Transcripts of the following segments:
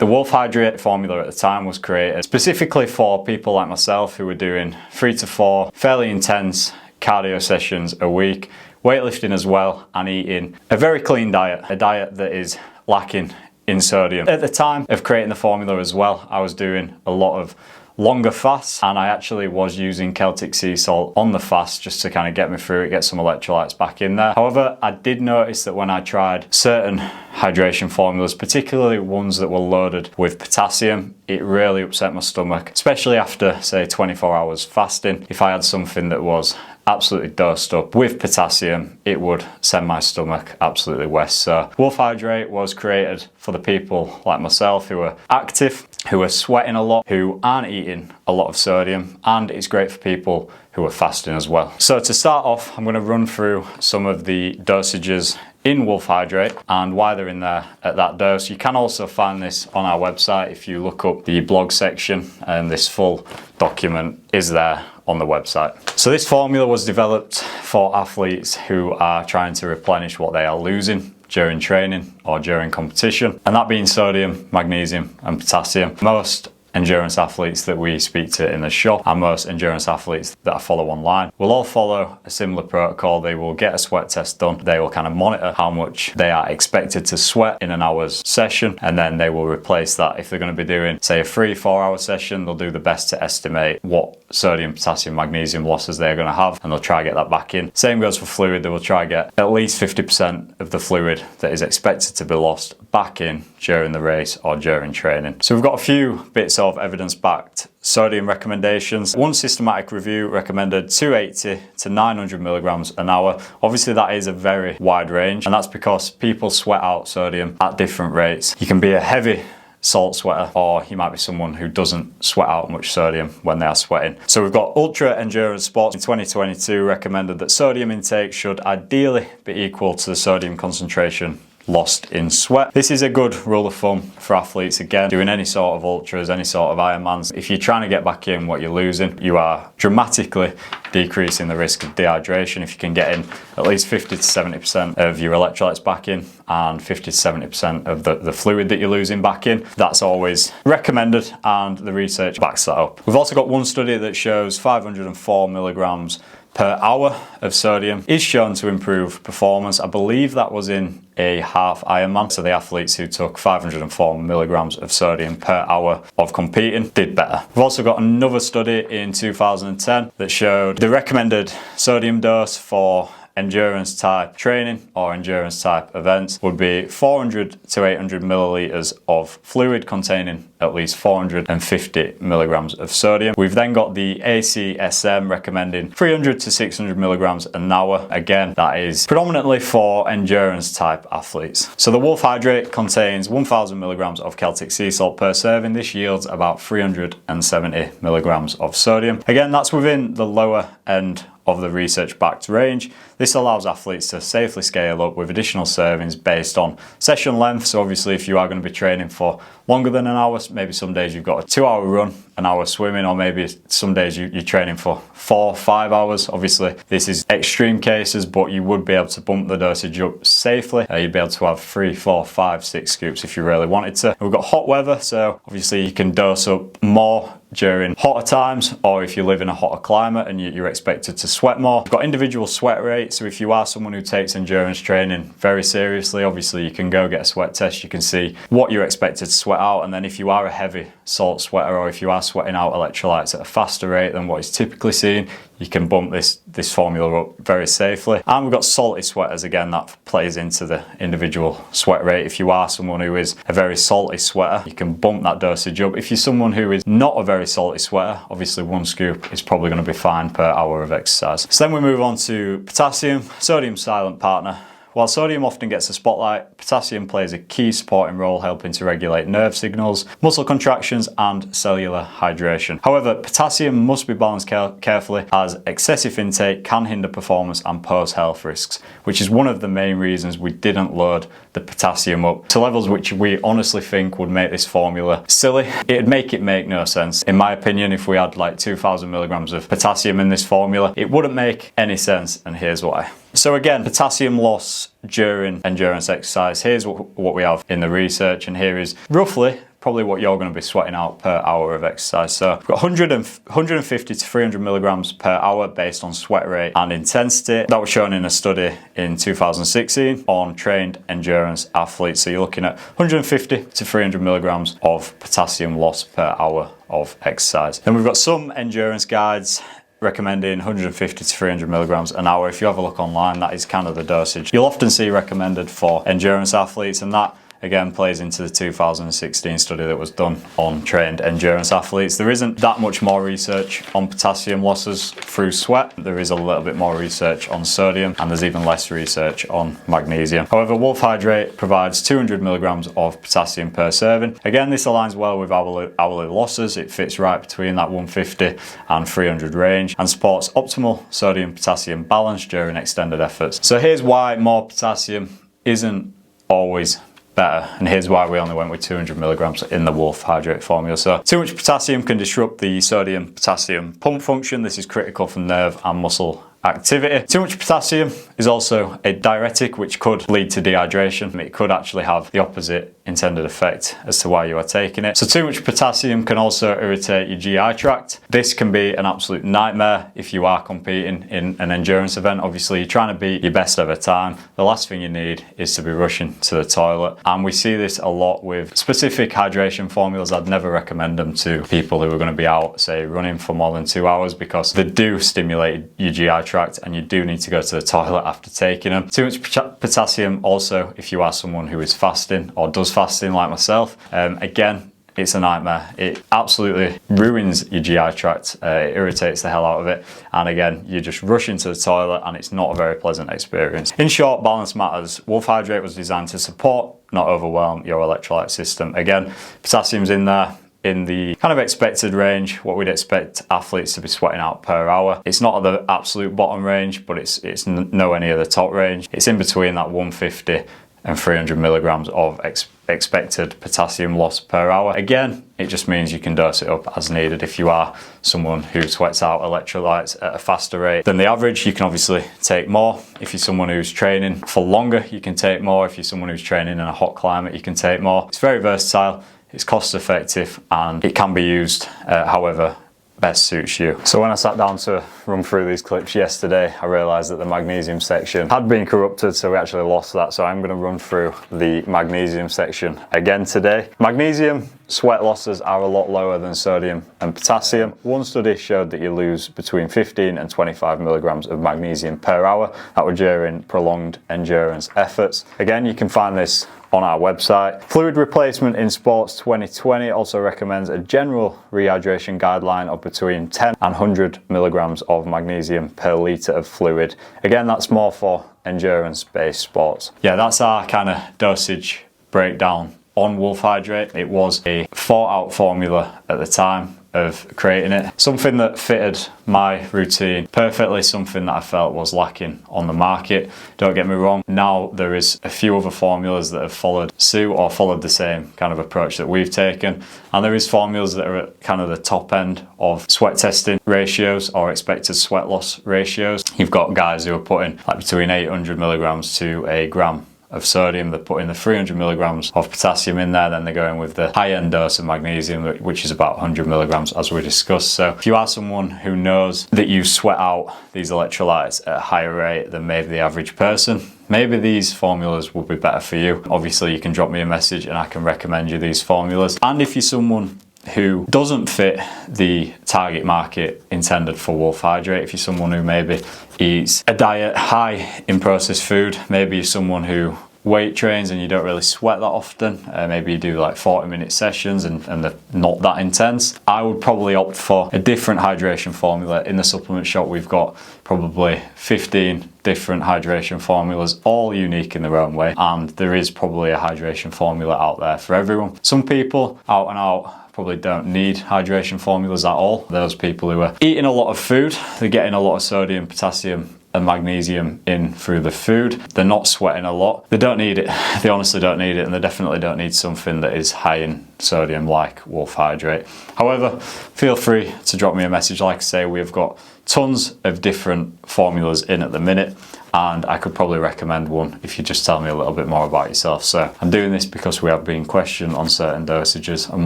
The Wolf Hydrate formula at the time was created specifically for people like myself who were doing 3 to 4 fairly intense cardio sessions a week, weightlifting as well, and eating a very clean diet, a diet that is lacking in sodium. At the time of creating the formula as well, I was doing a lot of longer fasts, and I actually was using Celtic sea salt on the fast just to kind of get me through it, get some electrolytes back in there. However, I did notice that when I tried certain hydration formulas, particularly ones that were loaded with potassium, it really upset my stomach, especially after, say, 24 hours fasting. If I had something that was absolutely dosed up with potassium, it would send my stomach absolutely west. So Wolf Hydrate was created for the people like myself who are active, who are sweating a lot, who aren't eating a lot of sodium, and it's great for people who are fasting as well. So to start off, I'm going to run through some of the dosages in Wolf Hydrate and why they're in there at that dose. You can also find this on our website if you look up the blog section, and this full document is there on the website. So this formula was developed for athletes who are trying to replenish what they are losing during training or during competition, and that being sodium, magnesium and potassium. Most endurance athletes that we speak to in the shop and most endurance athletes that I follow online will all follow a similar protocol. They will get a sweat test done, they will kind of monitor how much they are expected to sweat in an hour's session, and then they will replace that. If they're going to be doing, say, a 3-4 hour session, they'll do the best to estimate what sodium, potassium, magnesium losses they're going to have, and they'll try to get that back in. Same goes for fluid. They will try to get at least 50% of the fluid that is expected to be lost back in during the race or during training. So we've got a few bits of evidence-backed sodium recommendations. One systematic review recommended 280 to 900 milligrams an hour. Obviously that is a very wide range, and that's because people sweat out sodium at different rates. You can be a heavy salt sweater, or you might be someone who doesn't sweat out much sodium when they are sweating. So we've got Ultra Endurance Sports in 2022 recommended that sodium intake should ideally be equal to the sodium concentration lost in sweat. This is a good rule of thumb for athletes, again, doing any sort of ultras, any sort of Ironmans. If you're trying to get back in what you're losing, you are dramatically decreasing the risk of dehydration. If you can get in at least 50 to 70% of your electrolytes back in and 50 to 70% of the fluid that you're losing back in, that's always recommended, and the research backs that up. We've also got one study that shows 504 milligrams per hour of sodium is shown to improve performance. I believe that was in a half Ironman, so the athletes who took 504 milligrams of sodium per hour of competing did better. We've also got another study in 2010 that showed the recommended sodium dose for endurance type training or endurance type events would be 400 to 800 milliliters of fluid containing at least 450 milligrams of sodium. We've then got the ACSM recommending 300 to 600 milligrams an hour. Again, that is predominantly for endurance type athletes. So the Wolf Hydrate contains 1000 milligrams of Celtic sea salt per serving. This yields about 370 milligrams of sodium. Again, that's within the lower end of the research-backed range. This allows athletes to safely scale up with additional servings based on session length. So obviously if you are going to be training for longer than an hour, maybe some days you've got a 2-hour run, an hour swimming, or maybe some days you're training for 4-5 hours. Obviously this is extreme cases, but you would be able to bump the dosage up safely. You'd be able to have 3, 4, 5, 6 scoops if you really wanted to. We've got hot weather, so obviously you can dose up more during hotter times, or if you live in a hotter climate and you're expected to sweat more. We've got individual sweat rate, so if you are someone who takes endurance training very seriously, obviously you can go get a sweat test, you can see what you're expected to sweat out, and then if you are a heavy salt sweater, or if you are sweating out electrolytes at a faster rate than what is typically seen, you can bump this formula up very safely. And we've got salty sweaters, again, that plays into the individual sweat rate. If you are someone who is a very salty sweater, you can bump that dosage up. If you're someone who is not a very salty sweater, obviously 1 scoop is probably going to be fine per hour of exercise. So then we move on to potassium, sodium's silent partner. While sodium often gets the spotlight, potassium plays a key supporting role, helping to regulate nerve signals, muscle contractions and cellular hydration. However, potassium must be balanced carefully, as excessive intake can hinder performance and pose health risks, which is one of the main reasons we didn't load the potassium up to levels which we honestly think would make this formula silly. It'd make it make no sense. In my opinion, if we had like 2000 milligrams of potassium in this formula, it wouldn't make any sense, and here's why. So again, potassium loss during endurance exercise. Here's what we have in the research, and here is roughly probably what you're going to be sweating out per hour of exercise. So we've got 150 to 300 milligrams per hour based on sweat rate and intensity. That was shown in a study in 2016 on trained endurance athletes. So you're looking at 150 to 300 milligrams of potassium loss per hour of exercise. Then we've got some endurance guides recommending 150 to 300 milligrams an hour. If you have a look online, that is kind of the dosage you'll often see recommended for endurance athletes, and that again plays into the 2016 study that was done on trained endurance athletes. There isn't that much more research on potassium losses through sweat. There is a little bit more research on sodium, and there's even less research on magnesium. However, Wolf Hydrate provides 200 milligrams of potassium per serving. Again, this aligns well with hourly losses. It fits right between that 150 and 300 range and supports optimal sodium potassium balance during extended efforts. So here's why more potassium isn't always better, and here's why we only went with 200 milligrams in the Wolf Hydrate formula. So too much potassium can disrupt the sodium potassium pump function. This is critical for nerve and muscle activity. Too much potassium is also a diuretic, which could lead to dehydration. It could actually have the opposite intended effect as to why you are taking it. So too much potassium can also irritate your GI tract. This can be an absolute nightmare if you are competing in an endurance event. Obviously, you're trying to beat your best ever time. The last thing you need is to be rushing to the toilet. And we see this a lot with specific hydration formulas. I'd never recommend them to people who are going to be out, say, running for more than 2 hours, because they do stimulate your GI tract and you do need to go to the toilet after taking them. Too much potassium also if you are someone who is fasting or does fasting like myself. Again, it's a nightmare. It absolutely ruins your GI tract. It irritates the hell out of it. And again, you're just rushing to the toilet and it's not a very pleasant experience. In short, balance matters. Wolf Hydrate was designed to support, not overwhelm your electrolyte system. Again, potassium's in there in the kind of expected range, what we'd expect athletes to be sweating out per hour. It's not at the absolute bottom range, but it's nowhere near the top range. It's in between that 150 and 300 milligrams of expected potassium loss per hour. Again, it just means you can dose it up as needed. If you are someone who sweats out electrolytes at a faster rate than the average, you can obviously take more. If you're someone who's training for longer, you can take more. If you're someone who's training in a hot climate, you can take more. It's very versatile, it's cost effective, and it can be used however best suits you. So when I sat down to run through these clips yesterday, I realised that the magnesium section had been corrupted, so we actually lost that. So I'm going to run through the magnesium section again today. Magnesium sweat losses are a lot lower than sodium and potassium. One study showed that you lose between 15 and 25 milligrams of magnesium per hour. That were during prolonged endurance efforts. Again, you can find this on our website. Fluid Replacement in Sports 2020 also recommends a general rehydration guideline of between 10 and 100 milligrams of magnesium per litre of fluid. Again, that's more for endurance-based sports. Yeah, that's our kind of dosage breakdown on Wolf Hydrate. It was a thought-out formula at the time of creating it. Something that fitted my routine perfectly, something that I felt was lacking on the market. Don't get me wrong, now there is a few other formulas that have followed suit or followed the same kind of approach that we've taken, and there is formulas that are at kind of the top end of sweat testing ratios or expected sweat loss ratios. You've got guys who are putting like between 800 milligrams to a gram of sodium. They're putting the 300 milligrams of potassium in there, then they're going with the high-end dose of magnesium, which is about 100 milligrams as we discussed. So if you are someone who knows that you sweat out these electrolytes at a higher rate than maybe the average person, maybe these formulas will be better for you. Obviously, you can drop me a message and I can recommend you these formulas. And if you're someone who doesn't fit the target market intended for Wolf Hydrate, if you're someone who maybe eats a diet high in processed food, maybe you're someone who weight trains and you don't really sweat that often, maybe you do like 40-minute sessions and they're not that intense, I would probably opt for a different hydration formula. In the supplement shop, we've got probably 15 different hydration formulas, all unique in their own way, and there is probably a hydration formula out there for everyone. Some people out and out probably don't need hydration formulas at all. Those people who are eating a lot of food, they're getting a lot of sodium, potassium and magnesium in through the food. They're not sweating a lot. They don't need it. They honestly don't need it, and they definitely don't need something that is high in sodium like Wolf Hydrate. However, feel free to drop me a message. Like I say, we've got tons of different formulas in at the minute, and I could probably recommend one if you just tell me a little bit more about yourself. So I'm doing this because we have been questioned on certain dosages and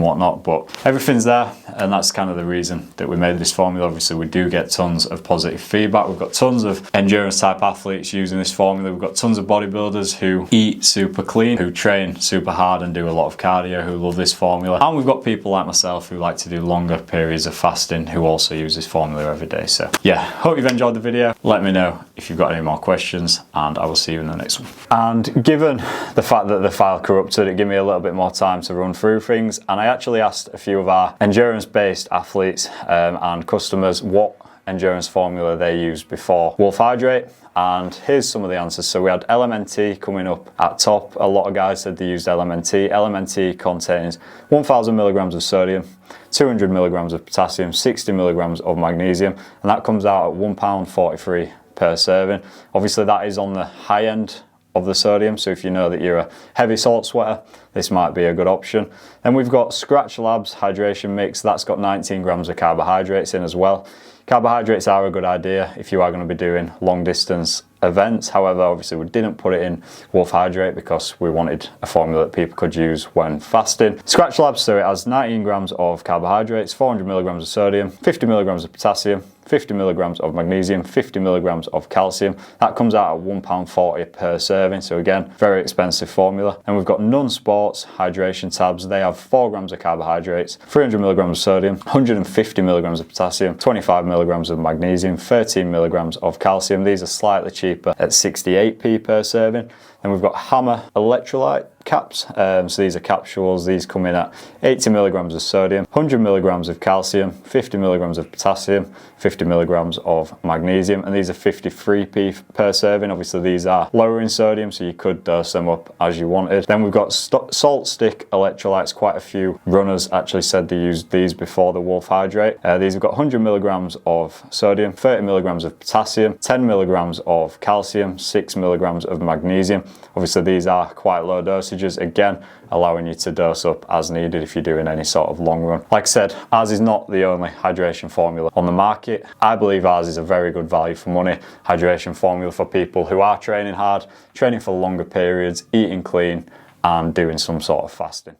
whatnot, but everything's there, and that's kind of the reason that we made this formula. Obviously, we do get tons of positive feedback. We've got tons of endurance type athletes using this formula. We've got tons of bodybuilders who eat super clean, who train super hard and do a lot of cardio, who love this formula. And we've got people like myself who like to do longer periods of fasting who also use this formula every day. So yeah, hope you've enjoyed the video. Let me know if you've got any more questions, and I will see you in the next one. And given the fact that the file corrupted, it gave me a little bit more time to run through things, and I actually asked a few of our endurance-based athletes and customers what endurance formula they used before Wolf Hydrate, and here's some of the answers. So we had LMNT coming up at top. A lot of guys said they used LMNT. LMNT contains 1000 milligrams of sodium, 200 milligrams of potassium, 60 milligrams of magnesium, and that comes out at £1.43 per serving. Obviously that is on the high end of the sodium, so if you know that you're a heavy salt sweater, this might be a good option. Then we've got Scratch Labs hydration mix. That's got 19 grams of carbohydrates in as well. Carbohydrates are a good idea if you are going to be doing long distance events. However, obviously we didn't put it in Wolf Hydrate because we wanted a formula that people could use when fasting. Scratch Labs, so it has 19 grams of carbohydrates, 400 milligrams of sodium, 50 milligrams of potassium, 50 milligrams of magnesium, 50 milligrams of calcium. That comes out at £1.40 per serving. So again, very expensive formula. And we've got Non-Sports hydration tabs. They have 4 grams of carbohydrates, 300 milligrams of sodium, 150 milligrams of potassium, 25 milligrams of magnesium, 13 milligrams of calcium. These are slightly cheaper at 68p per serving. Then we've got Hammer electrolyte caps. So these are capsules. These come in at 80 milligrams of sodium, 100 milligrams of calcium, 50 milligrams of potassium, 50 milligrams of magnesium, and these are 53p per serving. Obviously these are lower in sodium, so you could dose them up as you wanted. Then we've got salt stick electrolytes. Quite a few runners actually said they used these before the Wolf Hydrate. These have got 100 milligrams of sodium, 30 milligrams of potassium, 10 milligrams of calcium, 6 milligrams of magnesium. Obviously these are quite low dosages, again allowing you to dose up as needed if you're doing any sort of long run. Like I said, ours is not the only hydration formula on the market. I believe ours is a very good value for money hydration formula for people who are training hard, training for longer periods, eating clean and doing some sort of fasting.